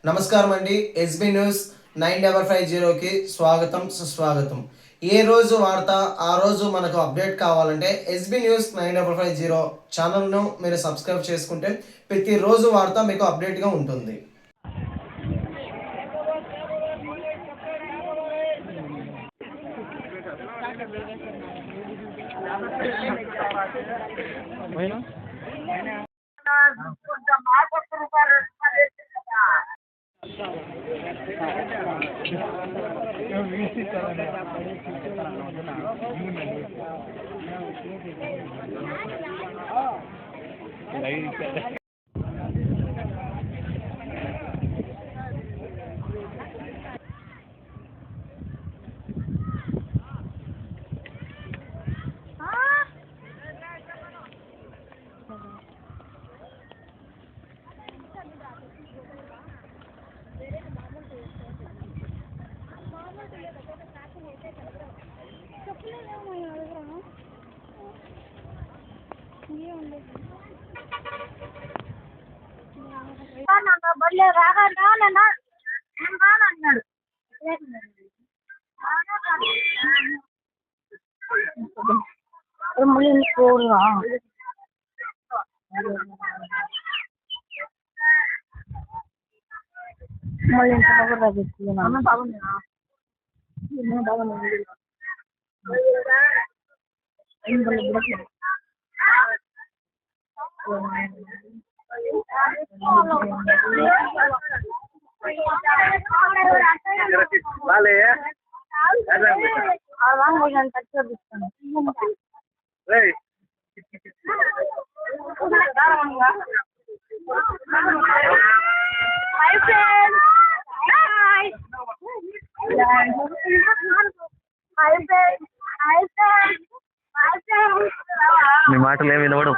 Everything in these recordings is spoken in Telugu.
నమస్కారం అండి. ఎస్బీ న్యూస్ 9550కి స్వాగతం సుస్వాగతం. ఏ రోజు వార్త ఆ రోజు మనకు అప్డేట్ కావాలంటే ఎస్బీ న్యూస్ 9550 ఛానల్ను మీరు సబ్స్క్రైబ్ చేసుకుంటే ప్రతిరోజు వార్త మీకు అప్డేట్గా ఉంటుంది. బళ్ళే రాగానే అన్నాడు. మళ్ళీ ఇంత బాగుంది మీ మాటలు ఏమి వినబడవు.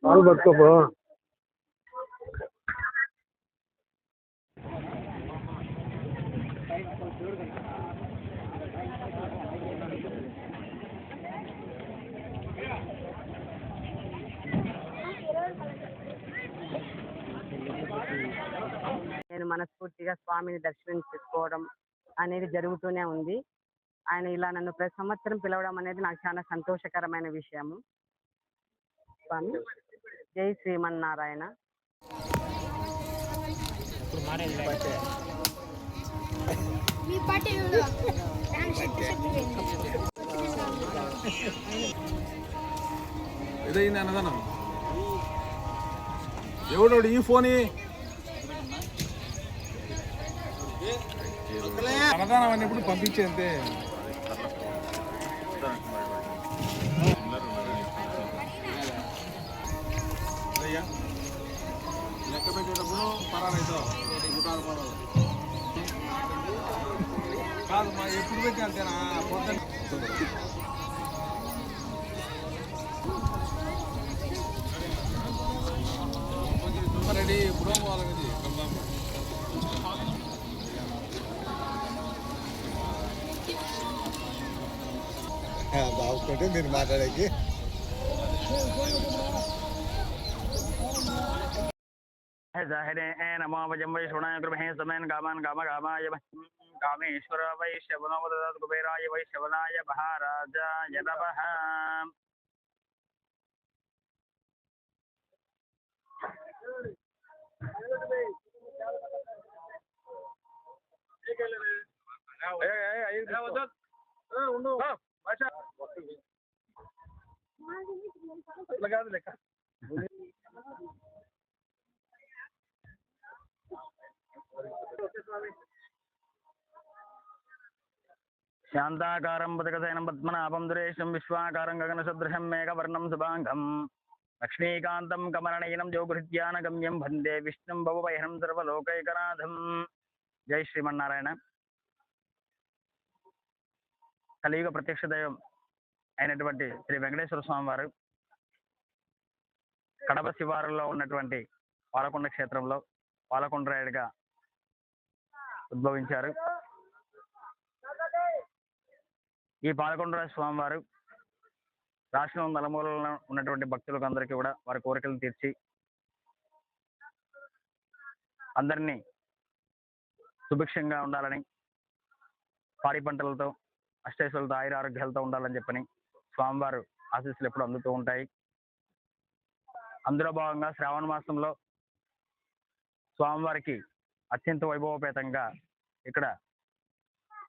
పాలు పట్టుకోపో. నేను మనస్ఫూర్తిగా స్వామిని దర్శనం చేసుకోవడం అనేది జరుగుతూనే ఉంది. ఆయన ఇలా నన్ను ప్రతి సంవత్సరం పిలవడం అనేది నాకు చాలా సంతోషకరమైన విషయము. స్వామి జై శ్రీమన్నారాయణ. ఇదైంది అన్నదానం. ఎవడు ఈ ఫోన్ అన్నదానం అన్నప్పుడు పంపించేంతే. లెక్క పెట్టేటప్పుడు పరారైతే ఎప్పుడు పెట్టి అంతేనా పొద్దున్న రెడీ ఇప్పుడు పోవాలి బాగుంటే మీరు మాట్లాడేకి जाहिरे नमो वजं वै श्रवणाय कृमहे समेन कामान् कामकामाय कामेश्वर वै श्रवणो ददत् कुबेराय वै श्रवणाय महाराजाय नमः। లెక్క शान्ताकारं पदकशयनं पद्मनाभं दुरेशं विश्वाकारं गगनसदृशं मेघवर्णं शुभाङ्गं लक्ष्मीकान्तं कमलनयनं जोगृत्यानगम्यं वन्दे विष्णुं भवभयहं सर्वलोकैकनाथं। जय श्रीमन्नारायण। కలియుగ ప్రత్యక్ష దైవం అయినటువంటి శ్రీ వెంకటేశ్వర స్వామి వారు కడప శివారులో ఉన్నటువంటి పాలకొండ క్షేత్రంలో పాలకొండరాయుడిగా ఉద్భవించారు. ఈ పాలకొండరాయ స్వామివారు రాష్ట్రం నలుమూలలో ఉన్నటువంటి భక్తులకు అందరికీ కూడా వారి కోరికలను తీర్చి అందరినీ సుభిక్షంగా ఉండాలని, పాడి పంటలతో అష్టైశ్వర్యాలతో ఆయురారోగ్యాలతో ఉండాలని చెప్పని స్వామివారు ఆశీస్సులు ఎప్పుడు అందుతూ ఉంటాయి. అందులో భాగంగా శ్రావణ మాసంలో స్వామివారికి అత్యంత వైభవపేతంగా ఇక్కడ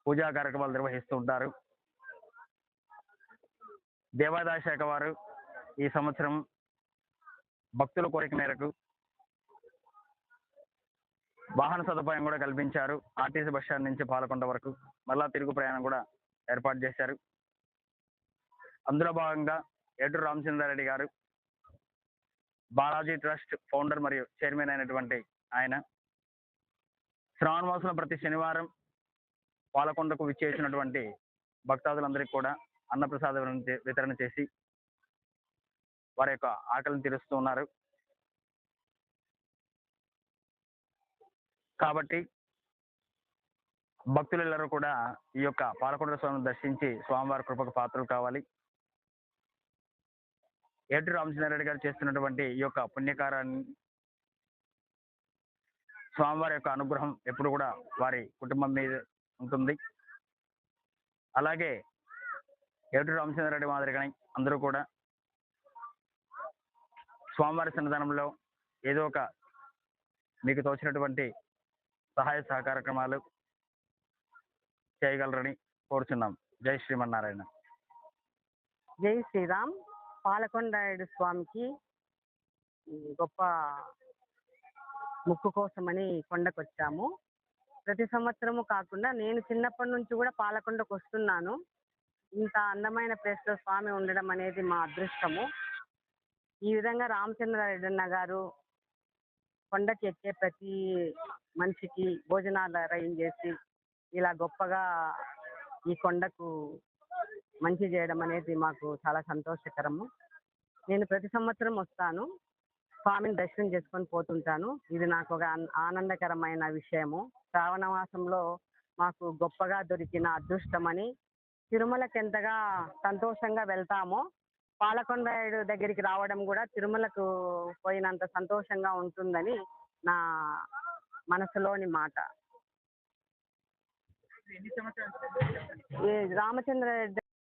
పూజా కార్యక్రమాలు నిర్వహిస్తూ ఉంటారు. దేవాదాయ శాఖ వారు ఈ సంవత్సరం భక్తుల కోరిక మేరకు వాహన సదుపాయం కూడా కల్పించారు. ఆర్టీసీ బస్ స్టాండ్ నుంచి పాలకొండ వరకు మళ్ళా తిరుగు ప్రయాణం కూడా ఏర్పాటు చేశారు. అందులో భాగంగా ఏటూరు రామచంద్రారెడ్డి గారు బాలాజీ ట్రస్ట్ ఫౌండర్ మరియు చైర్మన్ అయినటువంటి ఆయన శ్రావణ మాసంలో ప్రతి శనివారం పాలకొండకు విచ్చేసినటువంటి భక్తాదులందరికీ కూడా అన్నప్రసాద వితరణ చేసి వారి యొక్క ఆకలిని తీరుస్తూ ఉన్నారు. కాబట్టి భక్తులెల్లరూ కూడా ఈ యొక్క పాలకొండ స్వామిని దర్శించి స్వామివారి కృపకు పాత్రలు కావాలి. ఏటూరు రామచంద్రారెడ్డి గారు చేస్తున్నటువంటి ఈ యొక్క పుణ్యకారాన్ని స్వామివారి యొక్క అనుగ్రహం ఎప్పుడు కూడా వారి కుటుంబం మీద ఉంటుంది. అలాగే ఏటూరు రామచంద్రారెడ్డి మాదిరిగానే అందరూ కూడా స్వామివారి సన్నిధానంలో ఏదో ఒక మీకు తోచినటువంటి సహాయ సహకారక్రమాలు చేయగలరని కోరుచున్నాం. జై శ్రీమన్నారాయణ. జై శ్రీరామ్. పాలకొండాయుడు స్వామికి గొప్ప ముక్కు కోసమని కొండకు వచ్చాము. ప్రతి సంవత్సరము కాకుండా నేను చిన్నప్పటి నుంచి కూడా పాలకొండకు వస్తున్నాను. ఇంత అందమైన ప్లేస్లో స్వామి ఉండడం అనేది మా అదృష్టము. ఈ విధంగా రామచంద్రారెడ్డి గారు కొండకి ఎక్కే ప్రతి మనిషికి భోజనాలు అరేంజ్ చేసి ఇలా గొప్పగా ఈ కొండకు మంచి చేయడం అనేది మాకు చాలా సంతోషకరము. నేను ప్రతి సంవత్సరం వస్తాను, స్వామిని దర్శనం చేసుకొని పోతుంటాను. ఇది నాకు ఒక ఆనందకరమైన విషయము. శ్రావణ మాసంలో మాకు గొప్పగా దొరికిన అదృష్టమని తిరుమలకి ఎంతగా సంతోషంగా వెళ్తామో పాలకొండాయుడు దగ్గరికి రావడం కూడా తిరుమలకు పోయినంత సంతోషంగా ఉంటుందని నా మనసులోని మాట. రామచంద్రారెడ్డి